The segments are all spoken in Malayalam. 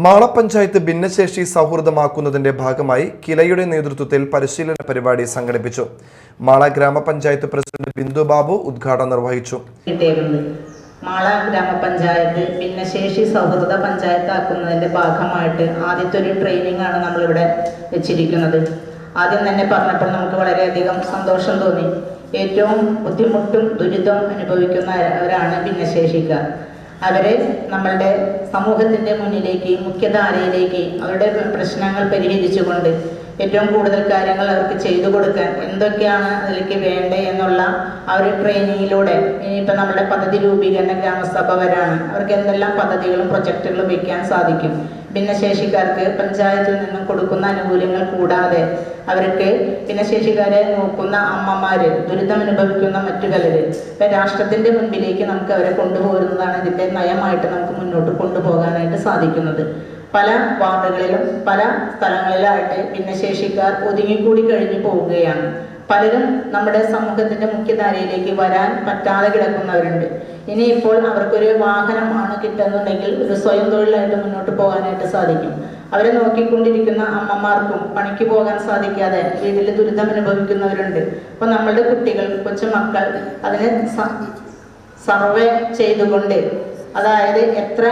മാള പഞ്ചായത്ത് ഭിന്നശേഷി സൗഹൃദമാക്കുന്നതിന്റെ ഭാഗമായി കിലയുടെ നേതൃത്വത്തിൽ പരിശീലന പരിപാടി സംഘടിപ്പിച്ചു. മാള ഗ്രാമപഞ്ചായത്ത് പ്രസിഡന്റ് ബിന്ദു ബാബു ഉദ്ഘാടനം നിർവഹിച്ചു. മാള ഗ്രാമപഞ്ചായത്ത് ഭിന്നശേഷി സൗഹൃദ പഞ്ചായത്താക്കുന്നതിന്റെ ഭാഗമായിട്ട് ആദ്യത്തെ ഒരു ട്രെയിനിങ് ആണ് നമ്മളിവിടെ വെച്ചിരിക്കുന്നത്. ആദ്യം തന്നെ പറഞ്ഞപ്പോൾ നമുക്ക് വളരെയധികം സന്തോഷം തോന്നി. ഏറ്റവും ബുദ്ധിമുട്ടും ദുരിതവും അനുഭവിക്കുന്നവരാണ് ഭിന്നശേഷിക്കാർ. അവരെ നമ്മളുടെ സമൂഹത്തിൻ്റെ മുന്നിലേക്ക്, മുഖ്യധാരയിലേക്ക് അവരുടെ പ്രശ്നങ്ങൾ പരിഹരിച്ചുകൊണ്ട് ഏറ്റവും കൂടുതൽ കാര്യങ്ങൾ അവർക്ക് ചെയ്തു കൊടുക്കാൻ എന്തൊക്കെയാണ് അതിലേക്ക് വേണ്ടത് എന്നുള്ള ആ ഒരു ട്രെയിനിങ്ങിലൂടെ ഇനിയിപ്പോൾ നമ്മുടെ പദ്ധതി രൂപീകരണ ഗ്രാമസഭ വരാണ്. അവർക്ക് എന്തെല്ലാം പദ്ധതികളും പ്രൊജക്റ്റുകളും വയ്ക്കാൻ സാധിക്കും. ഭിന്നശേഷിക്കാർക്ക് പഞ്ചായത്തിൽ നിന്നും കൊടുക്കുന്ന ആനുകൂല്യങ്ങൾ കൂടാതെ അവർക്ക് ഭിന്നശേഷിക്കാരെ നോക്കുന്ന അമ്മമാര്, ദുരിതം അനുഭവിക്കുന്ന മറ്റു പലര്, ഇപ്പം രാഷ്ട്രത്തിൻ്റെ മുൻപിലേക്ക് നമുക്ക് അവരെ കൊണ്ടുപോകുന്നതാണ് ഇതിൻ്റെ നയമായിട്ട് നമുക്ക് മുന്നോട്ട് കൊണ്ടുപോകാനായിട്ട് സാധിക്കുന്നത്. പല വാർഡുകളിലും പല സ്ഥലങ്ങളിലായിട്ട് ഭിന്നശേഷിക്കാർ ഒതുങ്ങിക്കൂടി കഴിഞ്ഞു പോവുകയാണ്. പലരും നമ്മുടെ സമൂഹത്തിൻ്റെ മുഖ്യധാരയിലേക്ക് വരാൻ പറ്റാതെ കിടക്കുന്നവരുണ്ട്. ഇനിയിപ്പോൾ അവർക്കൊരു വാഹനമാണ് കിട്ടുന്നുണ്ടെങ്കിൽ ഒരു സ്വയം തൊഴിലായിട്ട് മുന്നോട്ട് പോകാനായിട്ട് സാധിക്കും. അവരെ നോക്കിക്കൊണ്ടിരിക്കുന്ന അമ്മമാർക്കും പണിക്ക് പോകാൻ സാധിക്കാതെ വീട്ടിൽ ദുരിതം അനുഭവിക്കുന്നവരുണ്ട്. അപ്പോൾ നമ്മളുടെ കുട്ടികൾ, കൊച്ചുമക്കൾ അതിന് സർവേ ചെയ്തുകൊണ്ട്, അതായത് എത്ര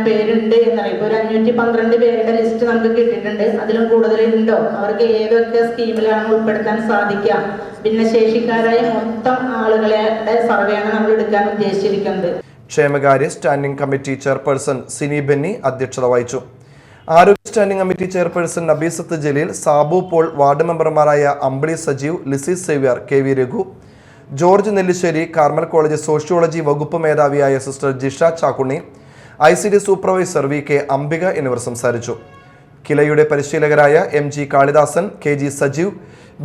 പേരുണ്ട് എന്നറിയാം. ഇപ്പോൾ ഒരു 512 പേരുടെ ലിസ്റ്റ് നമുക്ക് കിട്ടിയിട്ടുണ്ട്. അതിലും കൂടുതലുണ്ടോ, അവർക്ക് ഏതൊക്കെ സ്കീമിലാണ് ഉൾപ്പെടുത്താൻ സാധിക്കുക, ഭിന്നശേഷിക്കാരായ മൊത്തം ആളുകളുടെ സർവേയാണ് നമ്മൾ എടുക്കാൻ ഉദ്ദേശിച്ചിരിക്കുന്നത്. ക്ഷേമകാര്യ standing committee chairperson Sini Benny അധ്യക്ഷത വഹിച്ചു. ആരോഗ്യ standing committee chairperson Nabeesath Jaleel, Sabu Paul, ward മെമ്പർമാരായ Ambili Sajeev, Lissy Xavier, KV Raghu, George Nellissery, Carmel college sociology വകുപ്പ് മേധാവിയായ sister Jisha Chakkunni, ICD supervisor VK Ambika എന്നിവർ സംസാരിച്ചു. കിലയുടെ പരിശീലകരായ MG കാളിദാസൻ, KG സജീവ്,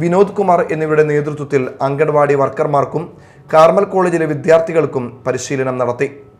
വിനോദ് കുമാർ എന്നിവരുടെ നേതൃത്വത്തിൽ അംഗൻവാടി വർക്കർമാർക്കും കാർമൽ കോളേജിലെ വിദ്യാർത്ഥികൾക്കും പരിശീലനം നടത്തി.